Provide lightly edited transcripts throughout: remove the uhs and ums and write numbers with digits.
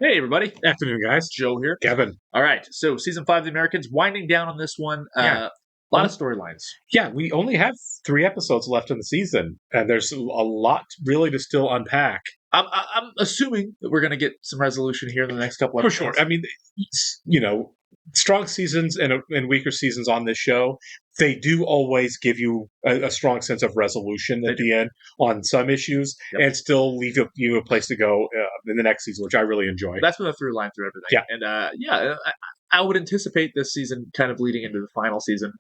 Hey, everybody. Afternoon, guys. Joe here. Kevin. All right. So, season 5 of The Americans, winding down on this one. Yeah. A lot of storylines. Yeah, we only have 3 episodes left in the season, and there's a lot really to still unpack. I'm assuming that we're going to get some resolution here in the next couple of For sure. I mean, strong seasons and weaker seasons on this show, they do always give you a strong sense of resolution at the end on some issues, and still leave you a place to go in the next season, which I really enjoy. That's been a through line through everything. Yeah. And I would anticipate this season kind of leading into the final season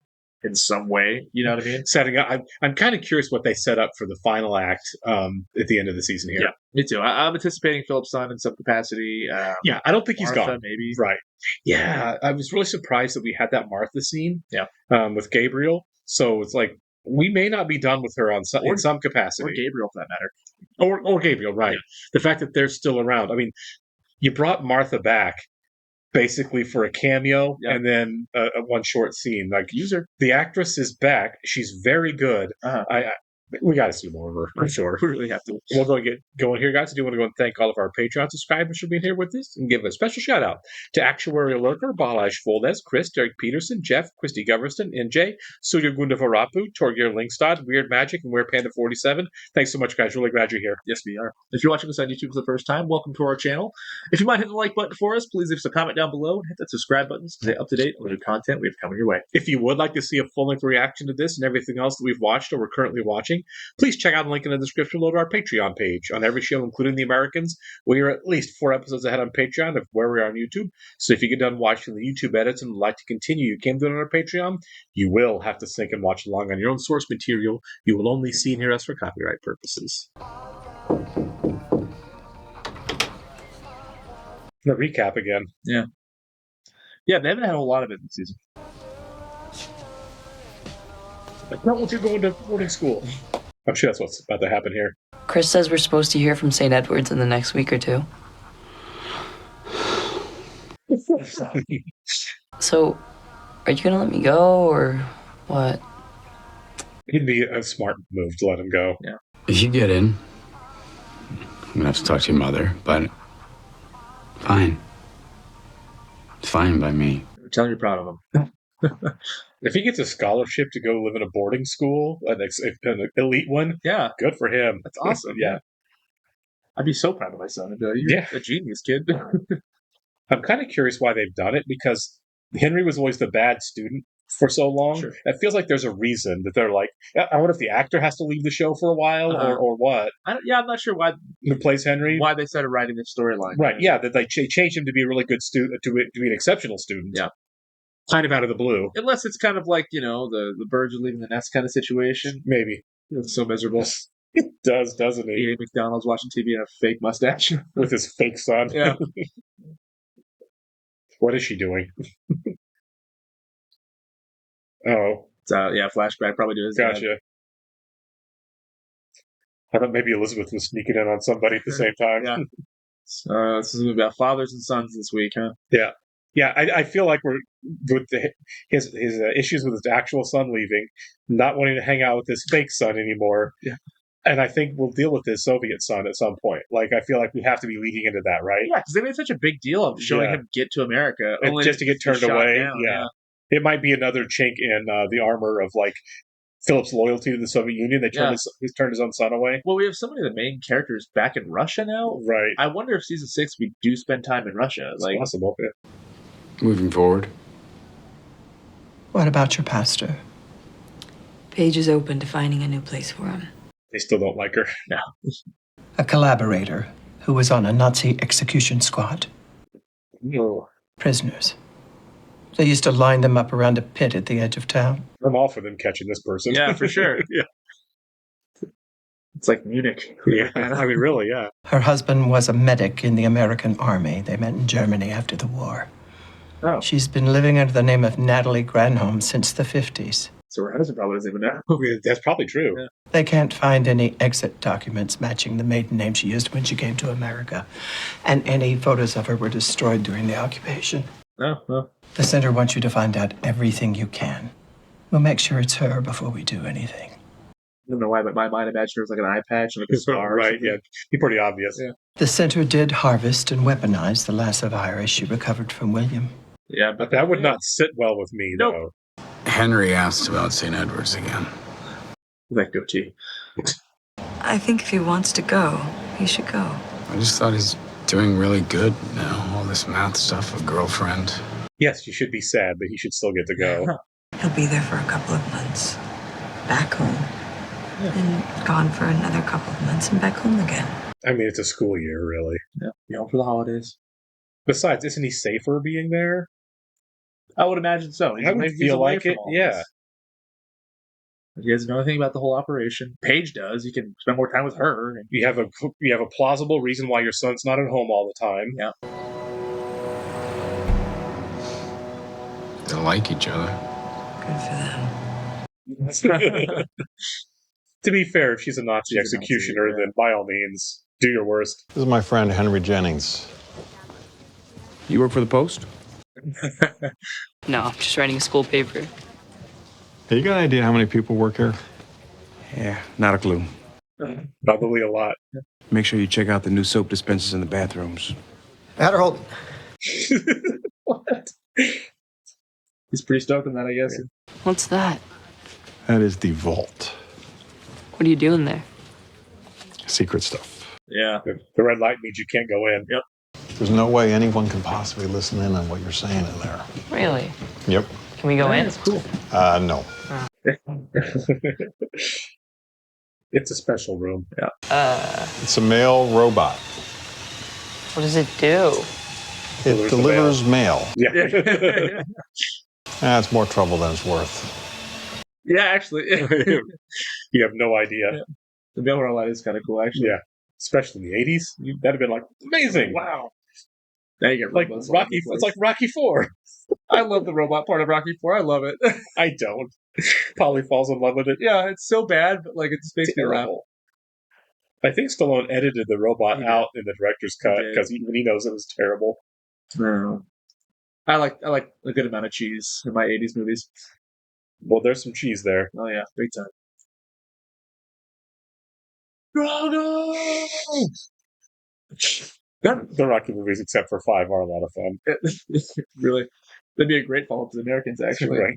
in some way. You know what I mean? Setting up. I'm kind of curious what they set up for the final act at the end of the season here. Yeah, me too. I'm anticipating Philip's son in some capacity. Yeah, I don't think he's Martha, gone. maybe. Right. Yeah, I was really surprised that we had that Martha scene. Yeah. With Gabriel. So it's like we may not be done with her in some capacity, or Gabriel for that matter, or Gabriel. Right. Yeah. The fact that they're still around. I mean, you brought Martha back basically for a cameo and then one short scene. Like, the actress is back. She's very good. We got to see more of her, for sure. We really have to. We'll go get going here, guys. I do want to go and thank all of our Patreon subscribers for being here with us and give a special shout out to Actuarial Lurker, Balaj Foldes, Chris, Derek Peterson, Jeff, Christy Goverston, NJ, Surya Gundavarapu, Torgir Linkstad, Weird Magic, and Weird Panda 47. Thanks so much, guys. Really glad you're here. Yes, we are. If you're watching us on YouTube for the first time, welcome to our channel. If you might hit the like button for us, please leave us a comment down below and hit that subscribe button to stay up to date on the new content we have coming your way. If you would like to see a full-length reaction to this and everything else that we've watched or we're currently watching, please check out the link in the description below to our Patreon page. On every show, including The Americans, we are at least 4 episodes ahead on Patreon of where we are on YouTube. So if you get done watching the YouTube edits and would like to continue, you came to it on our Patreon, you will have to sync and watch along on your own source material. You will only see and hear us for copyright purposes. The recap again. Yeah. Yeah, they haven't had a lot of it this season. Like, not once you're going to boarding school. I'm sure that's what's about to happen here. Chris says we're supposed to hear from St. Edward's in the next week or 2. So, are you going to let me go, or what? It'd be a smart move to let him go. Yeah. If you get in, I'm going to have to talk to your mother, but fine. It's fine by me. Tell him you're proud of him. If he gets a scholarship to go live in a boarding school, an elite one, yeah, good for him. That's awesome. Yeah. I'd be so proud of my son. You're a genius, kid. I'm kind of curious why they've done it, because Henry was always the bad student for so long. Sure. It feels like there's a reason that they're like, I wonder if the actor has to leave the show for a while or what. I'm not sure why. Who plays Henry? Why they started writing this storyline. Right, yeah, that they changed him to be a really good student, to be an exceptional student. Yeah. Kind of out of the blue. Unless it's kind of like, the birds are leaving the nest kind of situation. Maybe. It's so miserable. It does, doesn't it? Eating McDonald's, watching TV, and a fake mustache. With his fake son. Yeah. What is she doing? Oh. Flashback, probably to his Gotcha. dad. I thought maybe Elizabeth was sneaking in on somebody at the same time. Yeah. This is about fathers and sons this week, huh? Yeah. Yeah, I feel like we're with his issues with his actual son leaving, not wanting to hang out with his fake son anymore. Yeah. And I think we'll deal with his Soviet son at some point. Like, I feel like we have to be leading into that, right? Yeah, because they made such a big deal of showing him get to America. Only just to get turned away. Yeah. It might be another chink in the armor of, like, Philip's loyalty to the Soviet Union. He's turned his own son away. Well, we have so many of the main characters back in Russia now. Right. I wonder if season 6 we do spend time in Russia. It's possible. Yeah. Moving forward. What about your pastor? Paige is open to finding a new place for him. They still don't like her. No. A collaborator who was on a Nazi execution squad. No. Prisoners. They used to line them up around a pit at the edge of town. I'm all for them catching this person. Yeah, for sure. Yeah. It's like Munich. Yeah, I mean, really, yeah. Her husband was a medic in the American Army. They met in Germany after the war. Oh. She's been living under the name of Natalie Granholm since the 50s. So her husband probably doesn't even know. That's probably true. Yeah. They can't find any exit documents matching the maiden name she used when she came to America. And any photos of her were destroyed during the occupation. Oh, well. The center wants you to find out everything you can. We'll make sure it's her before we do anything. don't know why, but my mind imagined her as like an eye patch and like a scar. Right, yeah. Be pretty obvious. Yeah. The center did harvest and weaponize the lasso virus she recovered from William. Yeah, But that would not sit well with me, Nope. though. Henry asked about St. Edward's again. that goatee. I think if he wants to go, he should go. I just thought he's doing really good now. All this math stuff, a girlfriend. Yes, you should be sad, but he should still get to go. He'll be there for a couple of months. Back home. And gone for another couple of months and back home again. I mean, it's a school year, really. Yeah, be home for the holidays. Besides, isn't he safer being there? I would imagine so. I would feel away like from it, all yeah. this. He doesn't know anything about the whole operation. Paige does. You can spend more time with her. And You have a plausible reason why your son's not at home all the time. yeah. They like each other. Good for them. To be fair, if she's a Nazi She's a Nazi, executioner, yeah. then by all means, do your worst. This is my friend Henry Jennings. You work for the Post? No, I'm just writing a school paper. Hey, you got an idea how many people work here? Yeah, not a clue. Probably a lot. Make sure you check out the new soap dispensers in the bathrooms. Adderholt. What? He's pretty stoked on that, I guess. What's that? That is the vault. What are you doing there? Secret stuff. Yeah. The red light means you can't go in. Yep. There's no way anyone can possibly listen in on what you're saying in there. Really? Yep. Can we go in? That's cool. No. It's a special room. It's a male robot. What does it do? It delivers mail. Yeah. It's more trouble than it's worth. Yeah, actually. You have no idea. Yeah. The mail roulette is kind of cool, actually. Yeah. Especially in the 80s. That'd have been like, amazing. Wow. Now you get Like robots all over Rocky, the place. it's like Rocky 4. I love the robot part of Rocky 4. I love it. I don't. Polly falls in love with it. Yeah, it's so bad, but like it just makes me laugh. Terrible. I think Stallone edited the robot He did. out in the director's cut He did. because even he knows it was terrible. No. I like a good amount of cheese in my 80s movies. Well, there's some cheese there. Oh yeah, big time. Drago! The Rocky movies, except for 5, are a lot of fun. Really, that'd be a great follow-up to the Americans. Actually, Right.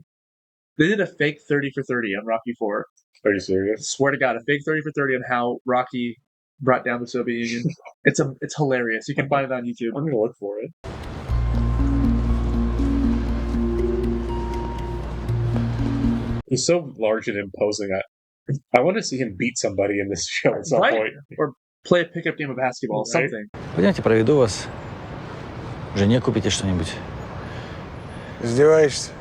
They did a fake 30 for 30 on Rocky 4. Are you serious? Swear to God, a fake 30 for 30 on how Rocky brought down the Soviet Union. It's hilarious. You can find it on YouTube. I'm going to look for it. He's so large and imposing. I want to see him beat somebody in this show at some Right? point. Or play a pickup game of basketball, Right. something. Пойдемте, проведу вас. Жене купите что-нибудь. Издеваешься?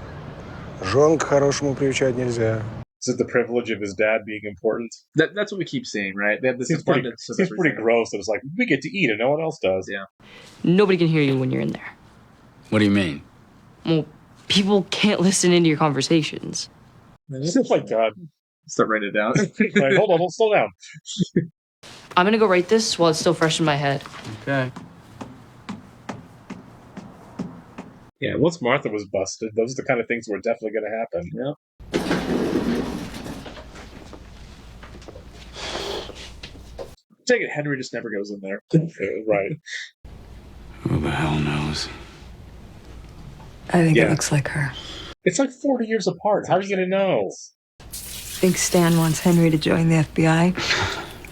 Жен к хорошему приучать нельзя. Is it the privilege of his dad being important? That's what we keep seeing, right? They have this Seems pretty, abundance of seems pretty everything. gross that it's like, we get to eat and no one else does. Yeah. Nobody can hear you when you're in there. What do you mean? Well, people can't listen into your conversations. Oh my God. Start writing it down. Like, hold on, slow down. I'm gonna go write this while it's still fresh in my head. Okay. Yeah, once Martha was busted, those are the kind of things that were definitely going to happen. Yeah. Take it, Henry just never goes in there. Right. Who the hell knows? I think Yeah. it looks like her. It's like 40 years apart. How are you going to know? Think Stan wants Henry to join the FBI?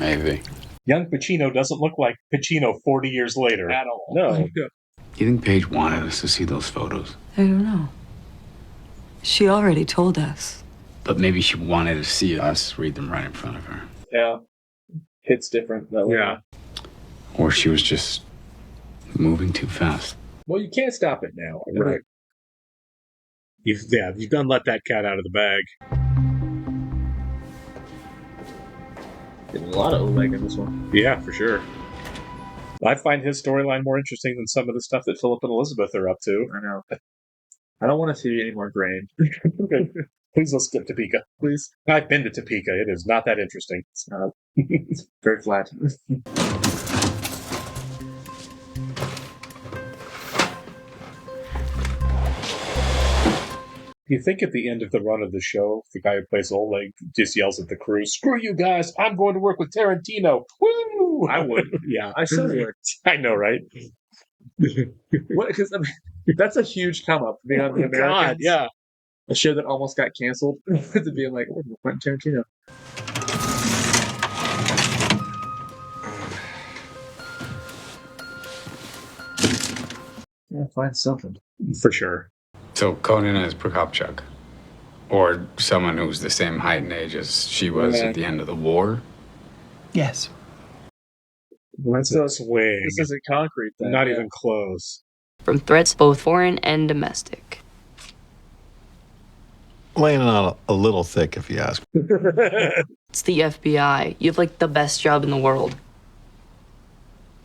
Maybe. Young Pacino doesn't look like Pacino 40 years later. At all. No. You think Paige wanted us to see those photos? I don't know. She already told us. But maybe she wanted to see us read them right in front of her. Yeah. Hits different that way. Yeah. Or she was just moving too fast. Well, you can't stop it now. Right. You've done let that cat out of the bag. There's a lot of Oleg in this one. Yeah, for sure. I find his storyline more interesting than some of the stuff that Philip and Elizabeth are up to. I know. I don't want to see any more grain. Okay. Please let's skip Topeka. Please. I've been to Topeka. It is not that interesting. It's not. It's very flat. You think at the end of the run of the show, the guy who plays Oleg just yells at the crew, "Screw you guys! I'm going to work with Tarantino." Woo! I would. Yeah, I still would. I know, right? What? Because I mean, that's a huge come up. Being on the Americans. God, yeah. A show that almost got canceled to being like, oh, Quentin Tarantino. Yeah, find something. For sure. So Conan is Prokopchuk, or someone who's the same height and age as she was at the end of the war. Yes. That's a swing. This isn't concrete then. Not even close. From threats both foreign and domestic. Laying it on a little thick, if you ask. It's the FBI. You have like the best job in the world.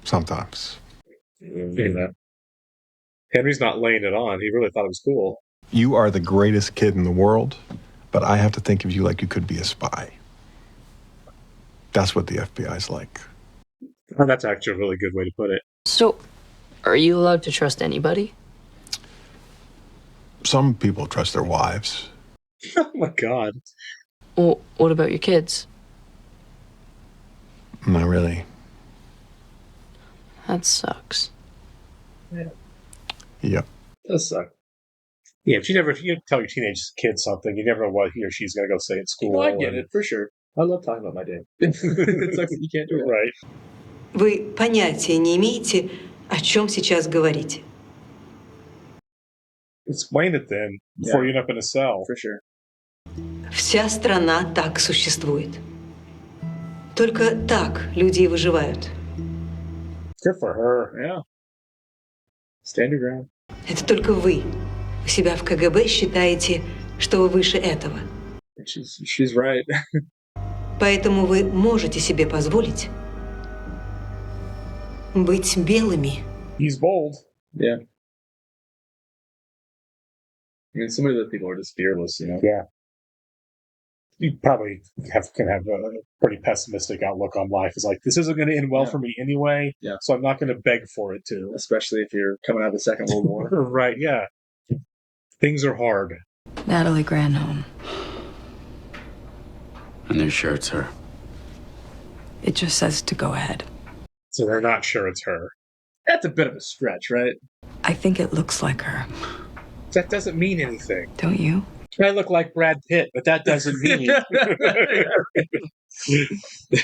Sometimes. Henry's not laying it on. He really thought it was cool. You are the greatest kid in the world, but I have to think of you like you could be a spy. That's what the FBI's like. Oh, that's actually a really good way to put it. So, are you allowed to trust anybody? Some people trust their wives. Oh my God. Well, what about your kids? Not really. That sucks. Yep. Does suck. Yeah, if you tell your teenage kid something, you never know what he or she's going to go say at school. No, I get it, for sure. I love talking about my day. It sucks that you can't do it. Right. Вы понятия не имеете, о чем сейчас говорите. Explain it then, before you end up in a cell. For sure. Вся страна так существует. Только так люди и выживают. Good for her. Yeah. Stand your ground. Это только вы у себя в КГБ считаете, что вы выше этого. She's right. Поэтому вы можете себе позволить быть белыми. He's bold. Yeah. I mean, some of the people are just fearless, you know? Yeah. You probably can have a pretty pessimistic outlook on life. It's like, this isn't going to end well for me anyway, so I'm not going to beg for it to. Especially if you're coming out of the Second World War. Right, yeah. Things are hard. Natalie Granholm. And they're sure it's her. It just says to go ahead. So they're not sure it's her. That's a bit of a stretch, right? I think it looks like her. That doesn't mean anything. Don't you? I look like Brad Pitt, but that doesn't mean.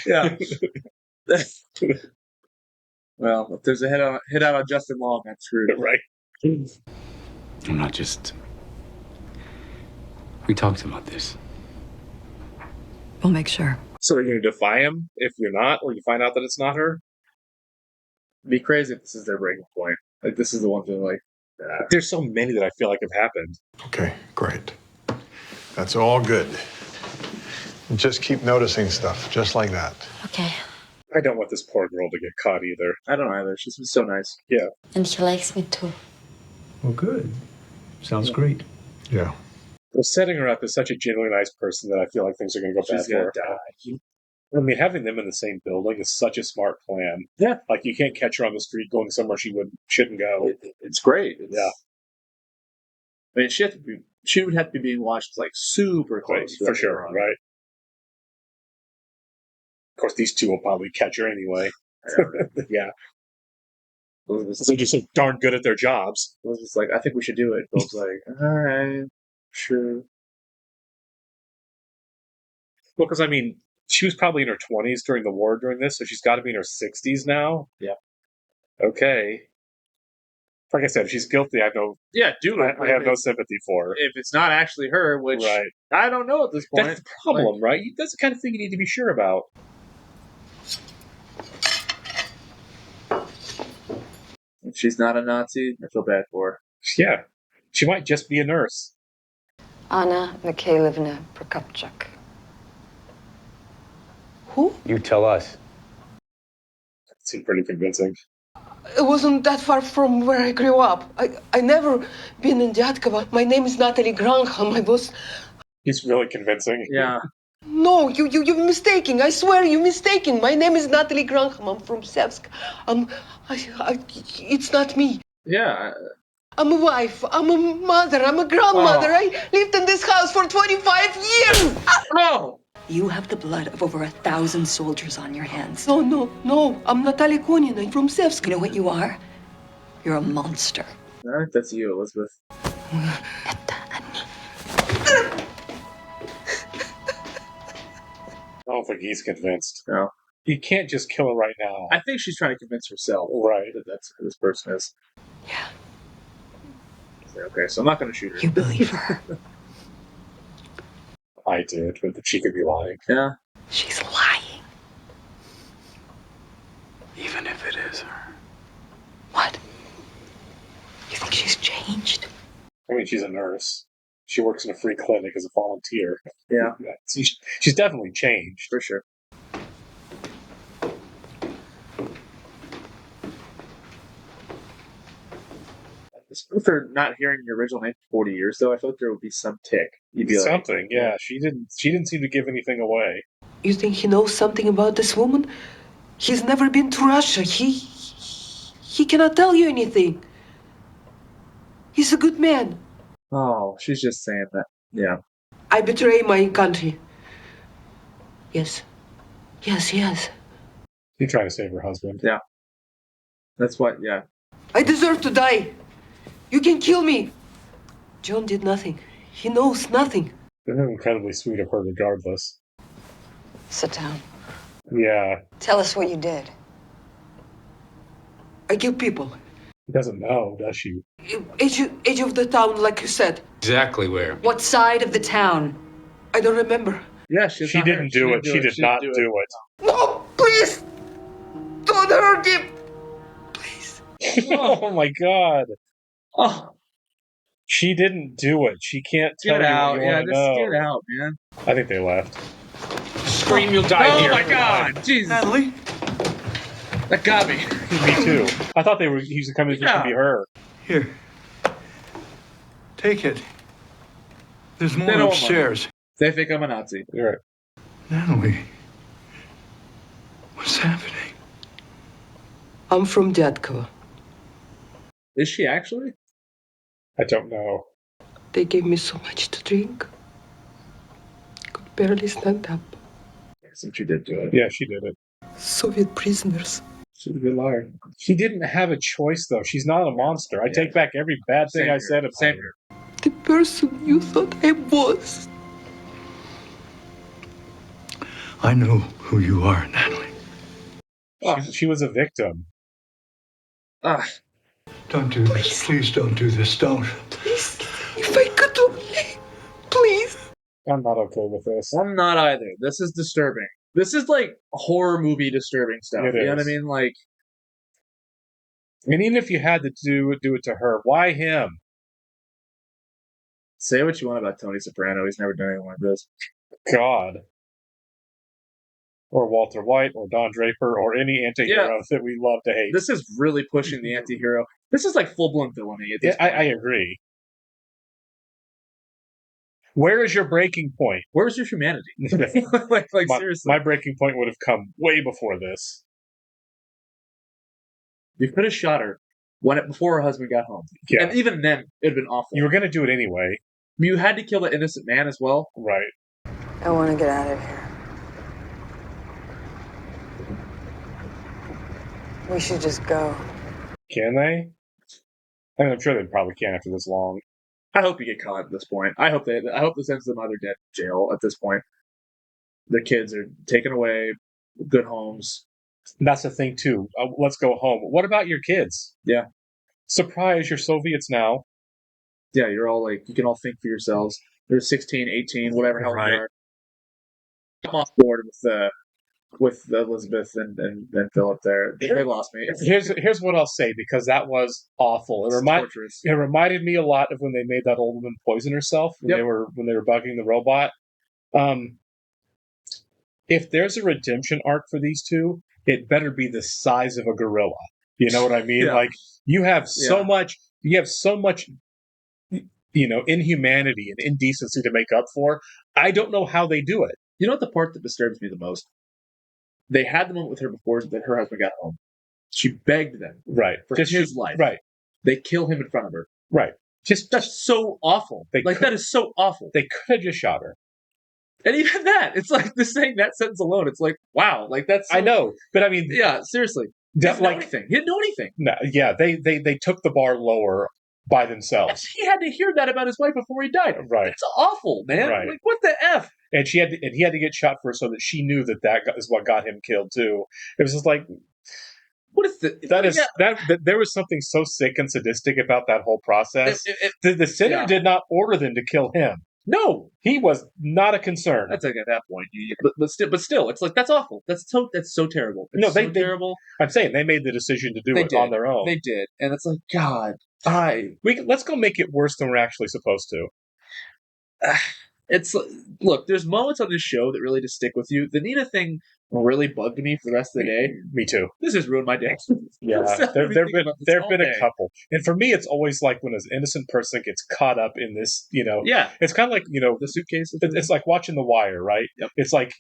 Yeah. Well, if there's a hit out on Justin Long, that's screwed. Right. I'm not just. We talked about this. We'll make sure. So you're going to defy him if you're not, or you find out that it's not her? It'd be crazy if this is their breaking point. Like, this is the one thing, like, there's so many that I feel like have happened. Okay, great. That's all good. Just keep noticing stuff, just like that. Okay. I don't want this poor girl to get caught either. I don't either. She's been so nice. Yeah. And he likes me too. Well, good. Sounds great. Yeah. Well, setting her up as such a genuinely nice person that I feel like things are going to go bad She's for gonna her. die. I mean, having them in the same building is such a smart plan. Yeah. Like, you can't catch her on the street going somewhere shouldn't go. It's great. Yeah. I mean, she would have to be being watched like super close. For sure, right? Of course, these two will probably catch her anyway. Yeah. They're just so darn good at their jobs. Elizabeth's like, I think we should do it. Bill's like, all right, sure. Well, because, I mean, she was probably in her 20s during the war during this, so she's got to be in her 60s now. Yeah. Okay. Like I said, if she's guilty, I have no sympathy for her. If it's not actually her, which Right. I don't know at this point. That's the problem, right? That's the kind of thing you need to be sure about. If she's not a Nazi, I feel bad for her. Yeah. She might just be a nurse. Anna Mikhailevna Prokopchuk. Who? You tell us. That seemed pretty convincing. It wasn't that far from where I grew up. I never been in Dyatkovo. My name is Natalie Granholm. I was... He's really convincing. Yeah. No, you're mistaken. I swear you're mistaken. My name is Natalie Granholm. I'm from Sevsk. It's not me. Yeah. I'm a wife. I'm a mother. I'm a grandmother. I lived in this house for 25 years. No! You have the blood of over 1,000 soldiers on your hands. No. I'm Natalia Konina from Sevsk. You know what you are? You're a monster. I think that's you, Elizabeth. I don't think he's convinced. No. He can't just kill her right now. I think she's trying to convince herself Right. that that's who this person is. Yeah. Okay, so I'm not going to shoot her. You believe her. I did, but she could be lying. Yeah. She's lying. Even if it is her. What? You think she's changed? I mean, she's a nurse. She works in a free clinic as a volunteer. Yeah. She's definitely changed. For sure. With her not hearing your original name for 40 years, though, I thought there would be some tick. You'd be Something, yeah. She didn't seem to give anything away. You think he knows something about this woman? He's never been to Russia. He cannot tell you anything. He's a good man. Oh, she's just saying that. Yeah. I betray my country. Yes. Yes. She's trying to save her husband. Yeah. That's what, yeah. I deserve to die. You can kill me. John did nothing. He knows nothing. This is incredibly sweet of her regardless. Sit down. Yeah. Tell us what you did. I kill people. She doesn't know, does she? Edge of the town, like you said. Exactly where? What side of the town? I don't remember. Yeah, She didn't do it. She did not do it. No, please! Don't hurt him! Please. Oh my god. Oh, She didn't do it. She can't tell get you out. what you Yeah, want to just know. get out, man. I think they left. Scream, you'll die Oh here. my god, Jesus. Natalie? That got me. Me too. I thought he was coming just to be her. Here. Take it. There's They more don't want upstairs. They think I'm a Nazi. You're right. Natalie. What's happening? I'm from Dyatkova. Is she actually? I don't know. They gave me so much to drink. Could barely stand up. Since she did do it. Yeah, she did it. Soviet prisoners. She's a good liar. She didn't have a choice, though. She's not a monster. I take back every bad thing I said about Same her. here. The person you thought I was. I know who you are, Natalie. She was a victim. Ah, Don't do this. Please don't do this. Don't. Please, if I could only. Please. I'm not okay with this. I'm not either. This is disturbing. This is like horror movie disturbing stuff. It You know what I is. mean? Like, And even if you had to do it to her, why him? say what you want about Tony Soprano. He's never done anything like this. God. Or Walter White, or Don Draper, or any anti-hero that we love to hate. This is really pushing the anti-hero. This is like full-blown villainy at Yeah, this point. I agree. Where is your breaking point? Where's your humanity? like seriously. My breaking point would have come way before this. You could have shot her before her husband got home. Yeah. And even then, it'd been awful. You were going to do it anyway. You had to kill the innocent man as well. Right. I want to get out of here. We should just go. Can they? I mean, I'm sure they probably can after this long. I hope you get caught at this point. I hope this ends the mother dead in jail at this point. The kids are taken away, good homes. And that's the thing, too. Let's go home. What about your kids? Yeah. Surprise, you're Soviets now. Yeah, you're all like, you can all think for yourselves. They're 16, 18, whatever hell Right. they are. I'm off board with Elizabeth and Philip there. They lost me. Here's what I'll say, because that was awful. It's torturous. It reminded me a lot of when they made that old woman poison herself when Yep. they were bugging the robot. If there's a redemption arc for these two, it better be the size of a gorilla. You know what I mean? Yeah. Like you have so Yeah. much, inhumanity and indecency to make up for. I don't know how they do it. You know what the part that disturbs me the most? They had the moment with her before that her husband got home. She begged them Right. for Just his life. Right. They kill him in front of her. Right. That's so awful. That is so awful. They could have just shot her. And even that, it's like the saying that sentence alone. It's like, wow, like that's. I know, but I mean, yeah, seriously, he didn't know anything. He didn't know anything. No, yeah, they took the bar lower by themselves. He had to hear that about his wife before he died. Right, it's awful, man. Right. Like, what the f? And he had to get shot first so that she knew that is what got him killed too. It was just like, what is the, that there was something so sick and sadistic about that whole process. The senator did not order them to kill him. No, he was not a concern. That's like at that point, but still, it's like that's awful. That's so terrible. It's terrible. I'm saying they made the decision to do it on their own. They did, and it's like, God, let's go make it worse than we're actually supposed to. It's look. There's moments on this show that really just stick with you. The Nina thing really bugged me for the rest of the day. Me too. This has ruined my day. Yeah, there've been a couple, and for me, it's always like when an innocent person gets caught up in this. Yeah, it's kind of like the suitcase. It's like watching The Wire, right? Yep. It's like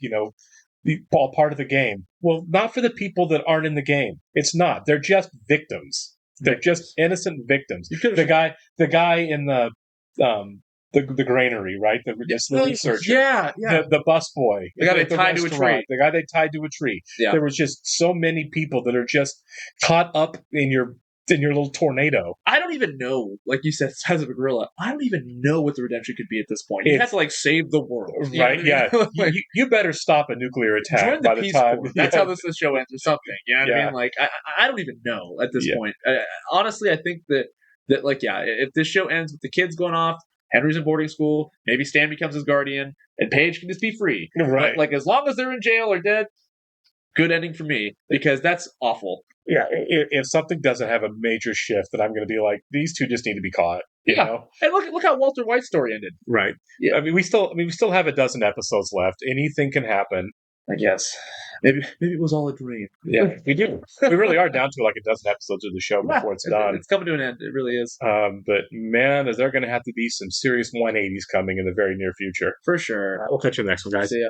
all part of the game. Well, not for the people that aren't in the game. It's not. They're just victims. They're just innocent victims. The guy in the granary, right? The researcher. Yeah. The busboy. The guy they tied to a tree. The guy they tied to a tree. Yeah. There was just so many people that are just caught up in your little tornado. I don't even know, like you said, size of a gorilla. I don't even know what the redemption could be at this point. You have to save the world, right? Yeah, you better stop a nuclear attack by the time. That's how this show ends, or something. You know what I mean? Like I don't even know at this point. Honestly, I think that if this show ends with the kids going off, Henry's in boarding school, maybe Stan becomes his guardian, and Paige can just be free. Right? Like as long as they're in jail or dead, good ending for me, because that's awful. Yeah, if something doesn't have a major shift, then I'm going to be like, these two just need to be caught. You know? And look how Walter White's story ended. Right. Yeah. I mean, we still have a dozen episodes left. Anything can happen. I guess. Maybe it was all a dream. Yeah, we do. We really are down to like a dozen episodes of the show before it's done. It's coming to an end. It really is. But man, is there going to have to be some serious 180s coming in the very near future. For sure. We'll catch you in the next one, guys. See ya.